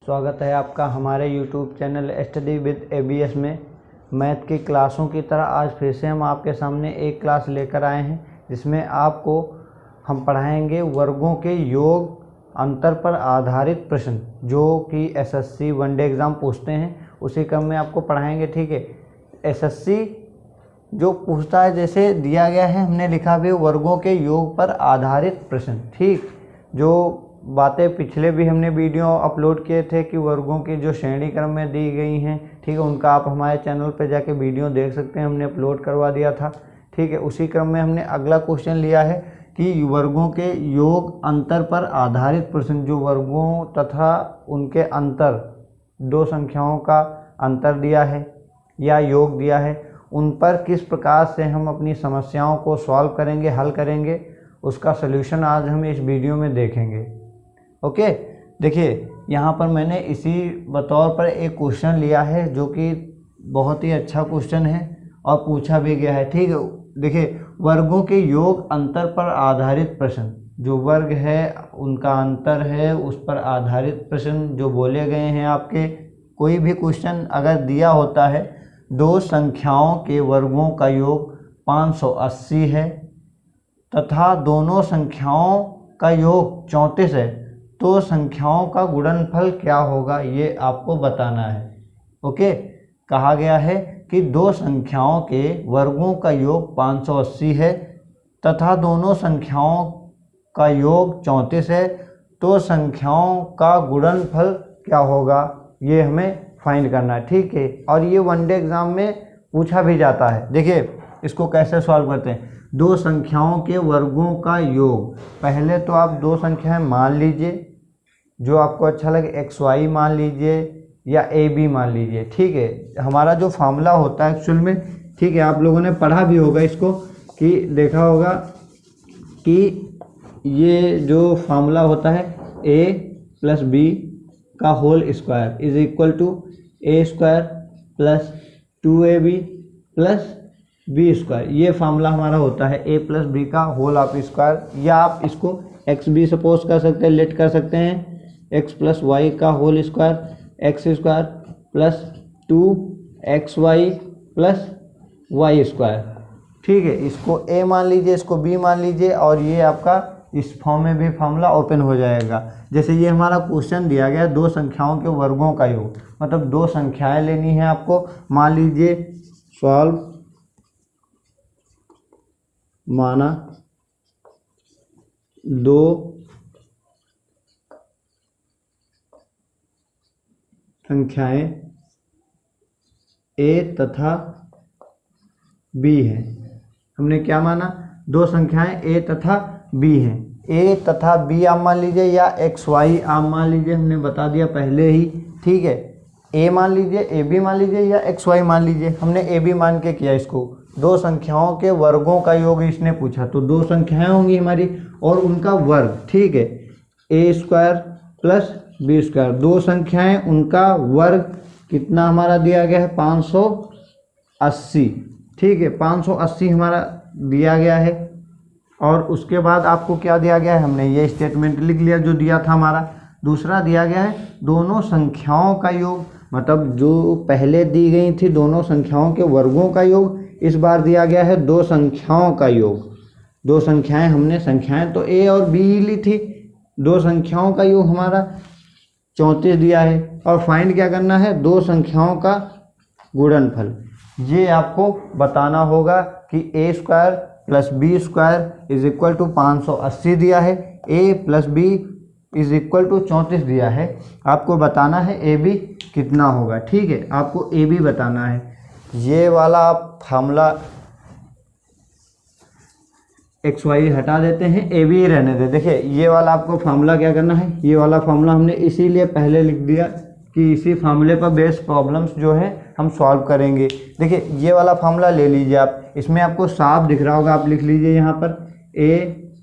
स्वागत है आपका हमारे YouTube channel study with ABS में। मैथ की क्लासों की तरह आज फिर से हम आपके सामने एक क्लास लेकर आए हैं जिसमें आपको हम पढ़ाएंगे वर्गों के योग अंतर पर आधारित प्रश्न जो कि एसएससी वनडे एग्ज़ाम पूछते हैं, उसी क्रम में आपको पढ़ाएंगे। ठीक है, एसएससी जो पूछता है जैसे दिया गया है, हमने लिखा भी वर्गों के योग पर आधारित प्रश्न। ठीक, जो बातें पिछले भी हमने वीडियो अपलोड किए थे कि वर्गों की जो श्रेणी क्रम में दी गई हैं, ठीक है, उनका आप हमारे चैनल पर जाके वीडियो देख सकते हैं, हमने अपलोड करवा दिया था। ठीक है, उसी क्रम में हमने अगला क्वेश्चन लिया है कि वर्गों के योग अंतर पर आधारित प्रश्न, जो वर्गों तथा उनके अंतर, दो संख्याओं का अंतर दिया है या योग दिया है, उन पर किस प्रकार से हम अपनी समस्याओं को सॉल्व करेंगे, हल करेंगे, उसका सलूशन आज हम इस वीडियो में देखेंगे। ओके, देखिए यहाँ पर मैंने इसी बतौर पर एक क्वेश्चन लिया है जो कि बहुत ही अच्छा क्वेश्चन है और पूछा भी गया है। ठीक है, देखिए वर्गों के योग अंतर पर आधारित प्रश्न, जो वर्ग है उनका अंतर है उस पर आधारित प्रश्न जो बोले गए हैं आपके। कोई भी क्वेश्चन अगर दिया होता है, दो संख्याओं के वर्गों का योग 580 है तथा दोनों संख्याओं का योग 34 है, तो संख्याओं का गुणनफल क्या होगा, ये आपको बताना है। ओके, कहा गया है कि दो संख्याओं के वर्गों का योग 580 है तथा दोनों संख्याओं का योग 34 है, तो संख्याओं का गुणनफल क्या होगा, ये हमें फाइंड करना है। ठीक है, और ये वनडे एग्ज़ाम में पूछा भी जाता है। देखिए इसको कैसे सॉल्व करते हैं। दो संख्याओं के वर्गों का योग, पहले तो आप दो संख्याएं मान लीजिए जो आपको अच्छा लगे, एक्स वाई मान लीजिए या ए बी मान लीजिए। ठीक है, हमारा जो फार्मूला होता है एक्चुअल में, ठीक है, आप लोगों ने पढ़ा भी होगा इसको कि देखा होगा कि ये जो फार्मूला होता है ए प्लस बी का whole square is equal to a square plus 2ab plus B square, ये फार्मूला हमारा होता है ए प्लस बी का होल ऑफ स्क्वायर। या आप इसको एक्स बी सपोज कर सकते हैं, लेट कर सकते हैं एक्स प्लस वाई का whole square x square plus 2xy plus y square. ठीक है, इसको ए मान लीजिए, इसको बी मान लीजिए, और ये आपका इस फॉर्म में भी फार्मूला ओपन हो जाएगा। जैसे ये हमारा क्वेश्चन दिया गया दो संख्याओं के वर्गों का योग, मतलब दो संख्याएं लेनी है आपको। मान लीजिए सॉल्व, माना दो संख्याएं a तथा b हैं। हमने क्या माना, दो संख्याएं a तथा b हैं। a तथा b आप मान लीजिए या एक्स वाई आप मान लीजिए, हमने बता दिया पहले ही। ठीक है, a मान लीजिए, ए बी मान लीजिए या एक्स वाई मान लीजिए, हमने ए बी मान के किया इसको। दो संख्याओं के वर्गों का योग इसने पूछा, तो दो संख्याएं होंगी हमारी और उनका वर्ग। ठीक है, ए स्क्वायर प्लस बी स्क्वायर, दो संख्याएं उनका वर्ग कितना हमारा दिया गया है 580। ठीक है, 580 हमारा दिया गया है। और उसके बाद आपको क्या दिया गया है, हमने ये स्टेटमेंट लिख लिया जो दिया था हमारा। दूसरा दिया गया है दोनों संख्याओं का योग, मतलब जो पहले दी गई थी दोनों संख्याओं के वर्गों का योग, इस बार दिया गया है दो संख्याओं का योग। दो संख्याएं, हमने संख्याएं तो ए और बी ही ली थी, दो संख्याओं का योग हमारा 34 दिया है। और फाइंड क्या करना है, दो संख्याओं का गुणनफल। ये आपको बताना होगा कि A square plus B square is equal to 580 दिया है, ए plus B is equal to 34 दिया है। आपको बताना है ए बी कितना होगा। ठीक है, आपको ए बी बताना है। ये वाला आप फार्मूला एक्स वाई हटा देते हैं, ए बी रहने दे। देखिए ये वाला आपको फार्मूला क्या करना है, ये वाला फार्मूला हमने इसीलिए पहले लिख दिया कि इसी फार्मूले पर बेस्ड प्रॉब्लम्स जो है हम सॉल्व करेंगे। देखिए ये वाला फार्मूला ले लीजिए आप, इसमें आपको साफ दिख रहा होगा, आप लिख लीजिए यहाँ पर a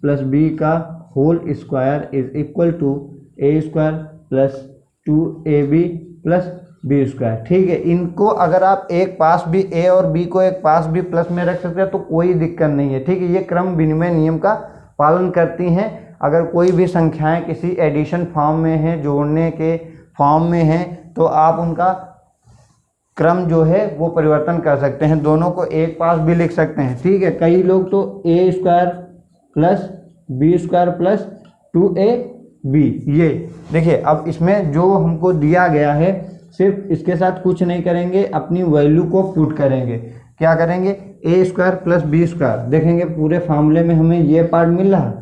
प्लस बी का whole square is equal to a square plus 2ab plus B square. ठीक है, इनको अगर आप एक पास भी ए और बी को एक पास भी प्लस में रख सकते हैं तो कोई दिक्कत नहीं है। ठीक है, ये क्रम विनिमय नियम का पालन करती हैं। अगर कोई भी संख्याएं किसी एडिशन फॉर्म में हैं जोड़ने के, फॉर्म में हैं तो आप उनका क्रम जो है वो परिवर्तन कर सकते हैं, दोनों को एक पास भी लिख सकते हैं। ठीक है, कई लोग तो A square plus B square plus 2ab, ये देखिए अब इसमें जो हमको दिया गया है सिर्फ इसके साथ कुछ नहीं करेंगे, अपनी वैल्यू को पुट करेंगे। क्या करेंगे, ए स्क्वायर प्लस बी स्क्वायर, देखेंगे पूरे फार्मूले में हमें ये पार्ट मिल रहा है,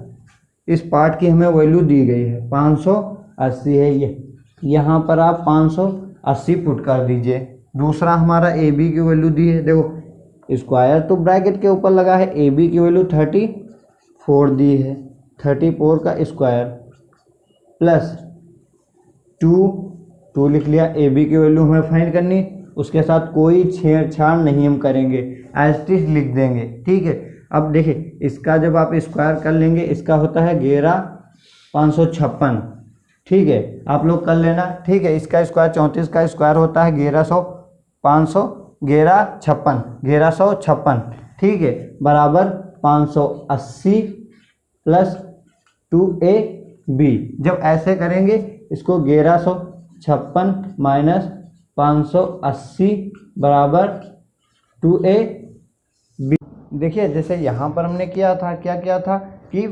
इस पार्ट की हमें वैल्यू दी गई है 580 है, ये यहाँ पर आप 580 पुट कर दीजिए। दूसरा हमारा ए बी की वैल्यू दी है, देखो स्क्वायर तो ब्रैकेट के ऊपर लगा है, ए बी की वैल्यू 34 दी है, 34 का स्क्वायर प्लस 2 लिख लिया। ए बी की वैल्यू हमें फाइंड करनी, उसके साथ कोई छेड़छाड़ नहीं हम करेंगे, एज इट इज लिख देंगे। ठीक है, अब देखिए इसका जब आप स्क्वायर कर लेंगे, इसका होता है 11556। ठीक है, आप लोग कर लेना। ठीक है, इसका स्क्वायर 34 का स्क्वायर होता है 1156। ठीक है, बराबर 580 प्लस 2ab। जब ऐसे करेंगे इसको 1156 माइनस 580 बराबर 2ab। देखिए जैसे यहाँ पर हमने किया था, क्या किया था कि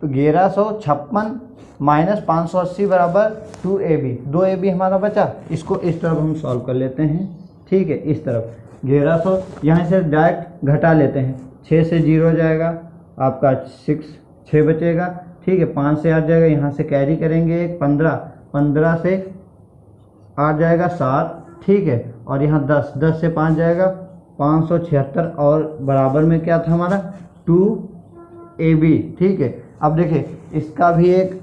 1156 माइनस 580 बराबर 2ab, 2ab हमारा बचा, इसको इस तरफ हम सॉल्व कर लेते हैं। ठीक है, इस तरफ 1100 यहाँ से डायरेक्ट घटा लेते हैं, 6 से 0 हो जाएगा आपका 6 बचेगा। ठीक है, 5 से 8 जाएगा, यहाँ से कैरी करेंगे 15 से 8 जाएगा 7। ठीक है, और यहाँ 10 से 5 जाएगा 576 और बराबर में क्या था हमारा 2ab। ठीक है, अब देखिए इसका भी एक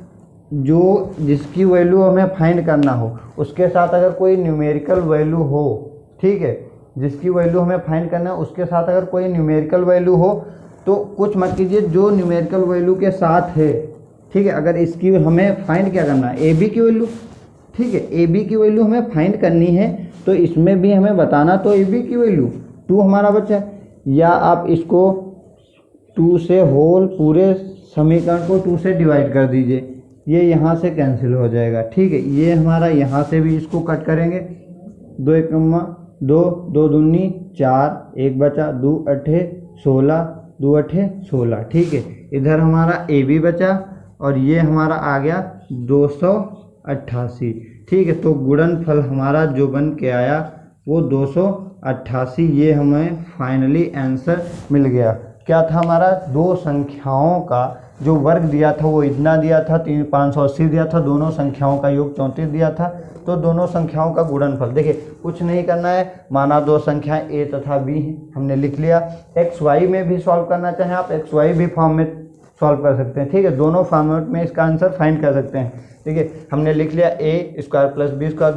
जो जिसकी वैल्यू हमें फाइंड करना हो उसके साथ अगर कोई न्यूमेरिकल वैल्यू हो, ठीक है, जिसकी वैल्यू हमें फाइंड करना है उसके साथ अगर कोई न्यूमेरिकल वैल्यू हो तो कुछ मत कीजिए, जो न्यूमेरिकल वैल्यू के साथ है। ठीक है, अगर इसकी हमें फाइंड क्या करना है, ए बी की वैल्यू। ठीक है, ए बी की वैल्यू हमें फाइंड करनी है तो इसमें भी हमें बताना तो ए बी की वैल्यू 2 हमारा बचा है, या आप इसको 2 से होल पूरे समीकरण को 2 से डिवाइड कर दीजिए, ये यहाँ से कैंसिल हो जाएगा। ठीक है, ये हमारा यहाँ से भी इसको कट करेंगे, 2 एकम 2, 2 दूनी 4, 1 बचा, 2 अठे 16, 2 अठे 16। ठीक है, इधर हमारा ए बी बचा और ये हमारा आ गया 288। ठीक है, तो गुणनफल हमारा जो बन के आया वो 288, ये हमें फाइनली आंसर मिल गया। क्या था हमारा, दो संख्याओं का जो वर्ग दिया था वो इतना दिया था, 580 दिया था, दोनों संख्याओं का योग 34 दिया था, तो दोनों संख्याओं का गुणनफल। देखिए कुछ नहीं करना है, माना दो संख्याएं ए तथा बी हैं, हमने लिख लिया। एक्स वाई में भी सॉल्व करना चाहें आप, एक्स वाई भी फॉर्म में सॉल्व कर सकते हैं। ठीक है, दोनों फॉर्मेट में इसका आंसर फाइंड कर सकते हैं। ठीक है, हमने लिख लिया ए स्क्वायर प्लस बी स्क्वायर,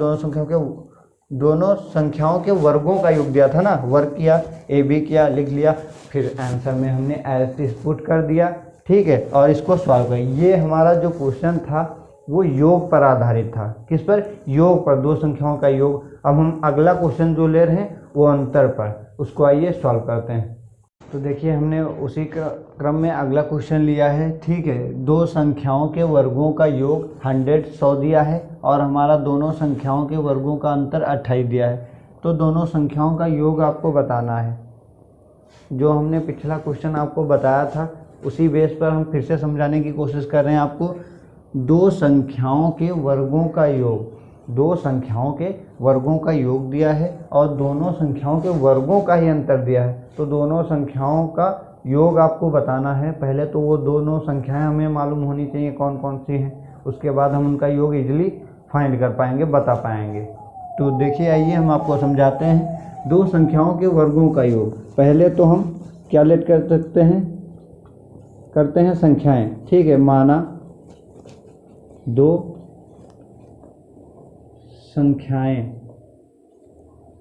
दोनों संख्याओं के वर्गों का योग दिया था ना, वर्ग किया, ए बी किया, लिख लिया, फिर आंसर में हमने एज इट पुट कर दिया। ठीक है, और इसको सॉल्व करें। ये हमारा जो क्वेश्चन था वो योग पर आधारित था, किस पर, योग पर, दो संख्याओं का योग। अब हम अगला क्वेश्चन जो ले रहे हैं वो अंतर पर, उसको आइए सॉल्व करते हैं। तो देखिए हमने उसी क्रम में अगला क्वेश्चन लिया है। ठीक है, दो संख्याओं के वर्गों का योग 100 दिया है और हमारा दोनों संख्याओं के वर्गों का अंतर 28 दिया है। तो दोनों संख्याओं का योग आपको बताना है। जो हमने पिछला क्वेश्चन आपको बताया था उसी बेस पर हम फिर से समझाने की कोशिश कर रहे हैं आपको। दो संख्याओं के वर्गों का योग, दो संख्याओं के वर्गों का योग दिया है और दोनों संख्याओं के वर्गों का ही अंतर दिया है। तो दोनों संख्याओं का योग आपको बताना है। पहले तो वो दोनों संख्याएं हमें मालूम होनी चाहिए कौन कौन सी हैं, उसके बाद हम उनका योग इजीली फाइंड कर पाएंगे, बता पाएंगे। तो देखिए आइए हम आपको समझाते हैं दो संख्याओं के वर्गों का योग। पहले तो हम क्या लेट कर सकते हैं, करते हैं संख्याएं। ठीक है, माना दो संख्याएं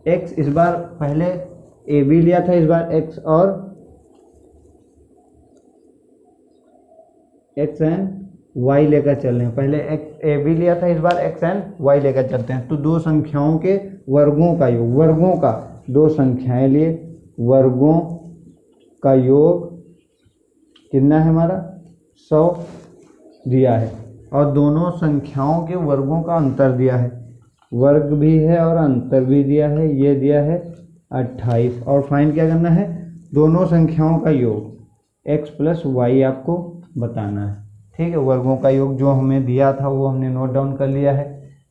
x, इस बार पहले ए बी लिया था, इस बार x और x एंड y लेकर चल रहे हैं। पहले x ए बी लिया था, इस बार x एंड y लेकर चलते हैं। तो दो संख्याओं के वर्गों का योग, वर्गों का, दो संख्याएं लिए, वर्गों का योग कितना है हमारा 100 दिया है। और दोनों संख्याओं के वर्गों का अंतर दिया है, वर्ग भी है और अंतर भी दिया है, ये दिया है 28। और फाइंड क्या करना है, दोनों संख्याओं का योग x प्लस वाई आपको बताना है। ठीक है, वर्गों का योग जो हमें दिया था वो हमने नोट डाउन कर लिया है।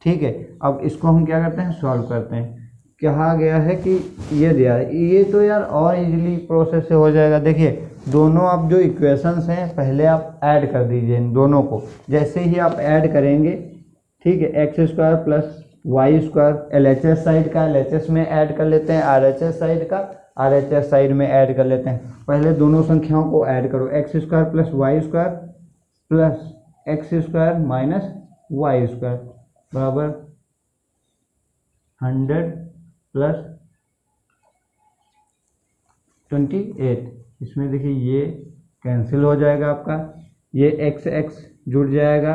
ठीक है, अब इसको हम क्या करते हैं, सॉल्व करते हैं। कहा गया है कि ये दिया है, ये तो यार और इजीली प्रोसेस से हो जाएगा। देखिए दोनों आप जो इक्वेशंस हैं पहले आप ऐड कर दीजिए इन दोनों को। जैसे ही आप ऐड करेंगे, ठीक है, x square plus y square LHS side का LHS में ऐड कर लेते हैं, RHS साइड का RHS साइड में ऐड कर लेते हैं। पहले दोनों संख्याओं को ऐड करो, x square plus y square plus x square minus y square बराबर 100 प्लस 28। इसमें देखिए ये कैंसिल हो जाएगा आपका, ये एक्स एक्स जुड़ जाएगा,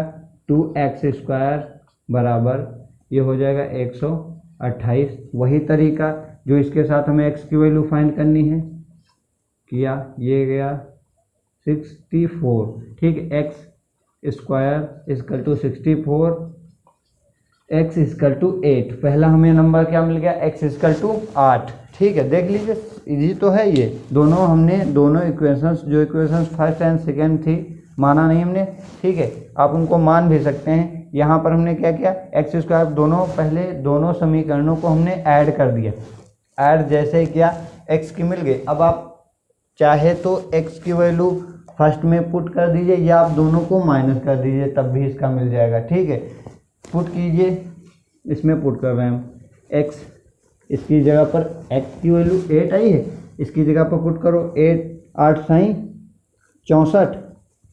2x स्क्वायर बराबर ये हो जाएगा 128। वही तरीका जो इसके साथ हमें x की वैल्यू फाइंड करनी है किया, ये गया 64। ठीक है, x square is equal to 64, x is equal to 8। पहला हमें नंबर क्या मिल गया, x इजकल टू 8। ठीक है, देख लीजिए इजी तो है ये। दोनों हमने दोनों इक्वेशंस, जो इक्वेशंस फर्स्ट एंड सेकेंड थी, माना नहीं हमने। ठीक है, आप उनको मान भी सकते हैं। यहाँ पर हमने क्या किया, एक्स स्क्वायर पहले दोनों समीकरणों को हमने ऐड कर दिया। ऐड जैसे किया x की मिल गई। अब आप चाहे तो x की वैल्यू फर्स्ट में पुट कर दीजिए या आप दोनों को माइनस कर दीजिए, तब भी इसका मिल जाएगा। ठीक है, पुट कीजिए, इसमें पुट कर रहे हैं हम x, इसकी जगह पर x की वैल्यू 8 आई है, इसकी जगह पर पुट करो 8 8 साई 64,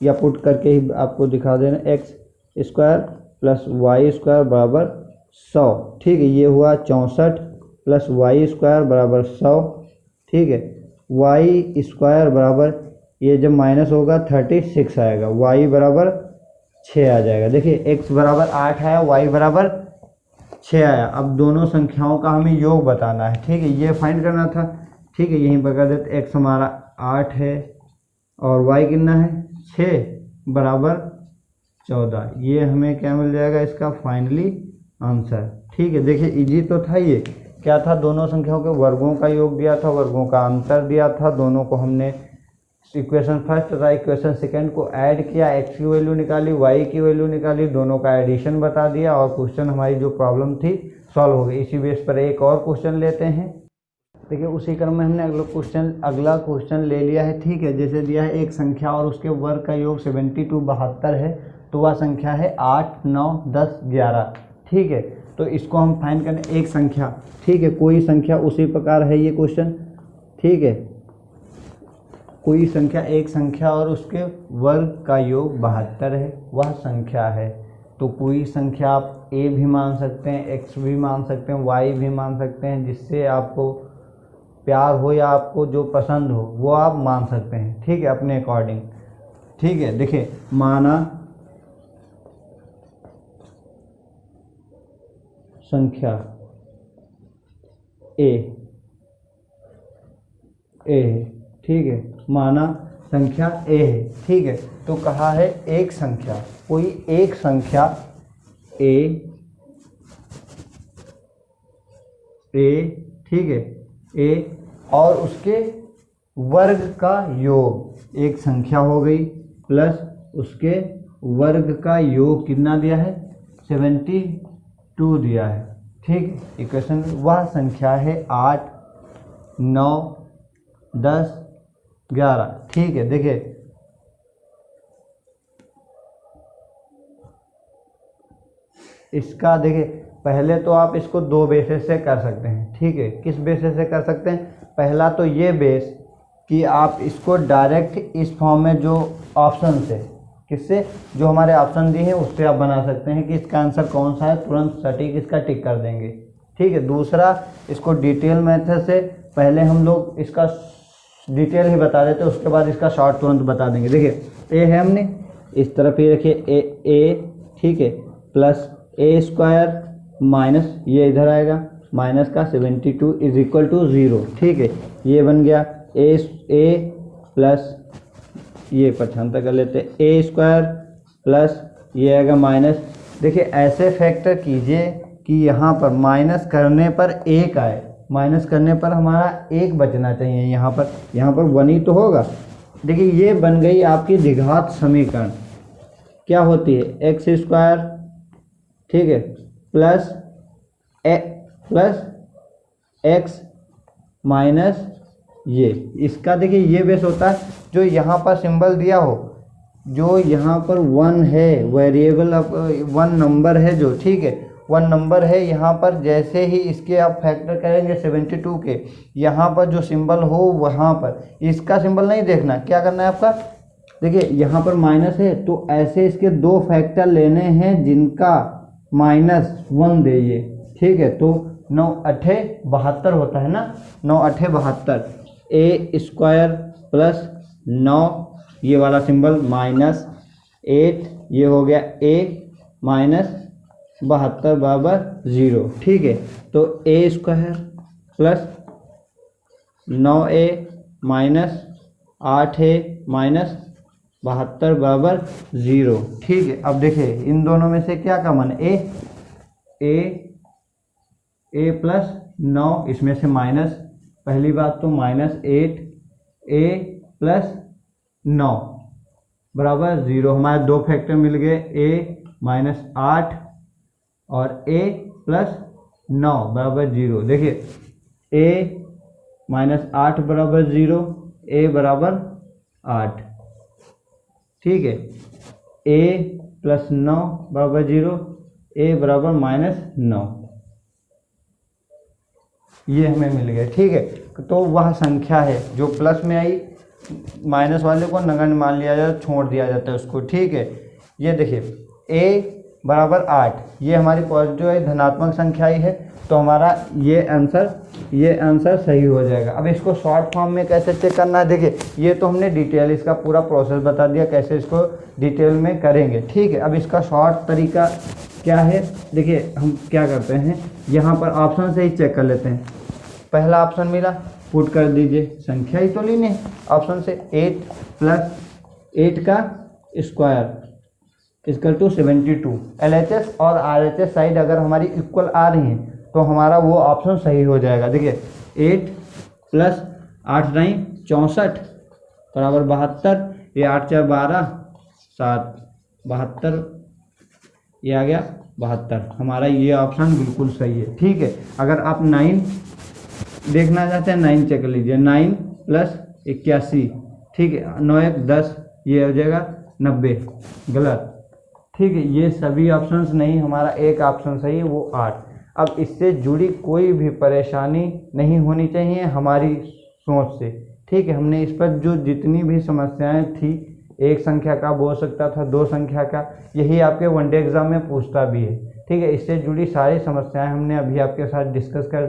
या पुट करके ही आपको दिखा देना, x square plus y square बराबर 100। ठीक है, ये हुआ 64 प्लस वाई स्क्वायर बराबर 100। ठीक है, वाई स्क्वायर बराबर ये जब माइनस होगा 36 आएगा, वाई बराबर 6 आ जाएगा। देखिए x बराबर 8 आया, y बराबर 6 आया। अब दोनों संख्याओं का हमें योग बताना है। ठीक है, ये फाइंड करना था। ठीक है, यहीं पर कर देते, x हमारा 8 है और y कितना है 6 बराबर 14। ये हमें क्या मिल जाएगा, इसका फाइनली आंसर। ठीक है, देखिए इजी तो था। ये क्या था, दोनों संख्याओं के वर्गों का योग दिया था, वर्गों का अंतर दिया था। दोनों को हमने इक्वेशन फर्स्ट तथा इक्वेशन सेकंड को ऐड किया, x की वैल्यू निकाली, y की वैल्यू निकाली, दोनों का एडिशन बता दिया और क्वेश्चन हमारी जो प्रॉब्लम थी सॉल्व हो गई। इसी बेस पर एक और क्वेश्चन लेते हैं। देखिए उसी क्रम में हमने अगला क्वेश्चन ले लिया है। ठीक है, जैसे दिया है एक संख्या और उसके वर्ग का योग 72 है, तो वह संख्या है 8 9 10 11। ठीक है, तो इसको हम फाइंड करें एक संख्या। ठीक है, कोई संख्या उसी प्रकार है ये क्वेश्चन। ठीक है, कोई संख्या, एक संख्या और उसके वर्ग का योग 72 है, वह संख्या है। तो कोई संख्या आप a भी मान सकते हैं, x भी मान सकते हैं, y भी मान सकते हैं, जिससे आपको प्यार हो या आपको जो पसंद हो वो आप मान सकते हैं। ठीक है, अपने अकॉर्डिंग। ठीक है, देखिए माना संख्या a है। ठीक है, माना संख्या a है। ठीक है, तो कहा है एक संख्या, कोई एक संख्या a ठीक है, a और उसके वर्ग का योग, एक संख्या हो गई प्लस उसके वर्ग का योग कितना दिया है, 72 दिया है। ठीक, इक्वेशन वह संख्या है 8 9 10 11। ठीक है, देखिए इसका देखिए पहले तो आप इसको दो बेसिस से कर सकते हैं। ठीक है, किस बेसिस से कर सकते हैं, पहला तो ये बेस कि आप इसको डायरेक्ट इस फॉर्म में जो ऑप्शन से, किससे, जो हमारे ऑप्शन दिए हैं उससे आप बना सकते हैं कि इसका आंसर कौन सा है, तुरंत सटीक इसका टिक कर देंगे। ठीक है, दूसरा इसको डिटेल मेथड से, पहले हम लोग इसका डिटेल ही बता देते, उसके बाद इसका शॉर्ट तुरंत बता देंगे। देखिए ए है, हमने इस तरफ ये रखिए ए। ठीक है, प्लस ए स्क्वायर माइनस ये इधर आएगा, माइनस का 72 इज इक्वल टू 0। ठीक है, ये बन गया ए प्लस ये 95 कर लेते, ए स्क्वायर प्लस ये आएगा माइनस। देखिए ऐसे फैक्टर कीजिए कि यहाँ पर माइनस करने पर 1 आए, माइनस करने पर हमारा 1 बचना चाहिए। यहाँ पर 1 ही तो होगा। देखिए ये बन गई आपकी द्विघात समीकरण। क्या होती है, एक्स स्क्वायर, ठीक है, प्लस एक्स माइनस ये, इसका देखिए ये बेस होता है जो यहाँ पर सिंबल दिया हो, जो यहाँ पर 1 है, वेरिएबल 1 नंबर है जो, ठीक है, 1 नंबर है यहाँ पर। जैसे ही इसके आप फैक्टर करेंगे 72 के, यहाँ पर जो सिंबल हो वहाँ पर इसका सिंबल नहीं देखना, क्या करना है आपका, देखिए यहाँ पर माइनस है तो ऐसे इसके 2 फैक्टर लेने हैं जिनका -1 दीजिए, ठीक है। तो 9 8 72 होता है ना, 9 8 72, ए स्क्वायर प्लस 9 ये वाला सिंबल -8, ये हो गया a माइनस 72 बराबर 0, ठीक है। तो A square plus 9a minus 8a minus 72 बराबर 0, ठीक है। अब देखिए इन दोनों में से क्या कॉमन है, ए प्लस 9, इसमें से माइनस, पहली बात तो -8, a प्लस 9 बराबर 0, हमारे 2 फैक्टर मिल गए, a -8 और a प्लस 9 बराबर 0। देखिए a -8 बराबर 0, a बराबर 8, ठीक है, a प्लस 9 बराबर 0, a बराबर -9, ये हमें मिल गया, ठीक है। तो वह संख्या है जो प्लस में आई, माइनस वाले को नगण्य मान लिया जाता है, छोड़ दिया जाता है उसको, ठीक है। ये देखिए a बराबर 8, ये हमारी पॉजिटिव है, धनात्मक संख्या ही है, तो हमारा ये आंसर सही हो जाएगा। अब इसको शॉर्ट फॉर्म में कैसे चेक करना है, देखिए ये तो हमने डिटेल इसका पूरा प्रोसेस बता दिया कैसे इसको डिटेल में करेंगे, ठीक है। अब इसका शॉर्ट तरीका क्या है, देखिए हम क्या करते हैं, यहाँ पर ऑप्शन से ही चेक कर लेते हैं। पहला ऑप्शन मिला, पुट कर दीजिए, संख्या ही तो लेनी है ऑप्शन से, 8 प्लस 8 का स्क्वायर इक्वल टू 72। LHS और RHS साइड अगर हमारी इक्वल आ रही हैं तो हमारा वो ऑप्शन सही हो जाएगा। देखिए 8 प्लस 8 9 64 बराबर 72, ये 8 4 12 7 72, ये आ गया 72, हमारा ये ऑप्शन बिल्कुल सही है, ठीक है। अगर आप 9 देखना चाहते हैं, 9 चेक लीजिए, 9 प्लस 81, ठीक है, 9 1 10, ये हो जाएगा 90, गलत, ठीक है। ये सभी ऑप्शंस नहीं, हमारा एक ऑप्शन सही है, वो 8। अब इससे जुड़ी कोई भी परेशानी नहीं होनी चाहिए हमारी सोच से, ठीक है। हमने इस पर जो जितनी भी समस्याएं थी, एक संख्या का हो सकता था, 2 संख्या का, यही आपके वनडे एग्जाम में पूछता भी है, ठीक है। इससे जुड़ी सारी समस्याएं हमने अभी आपके साथ डिस्कस कर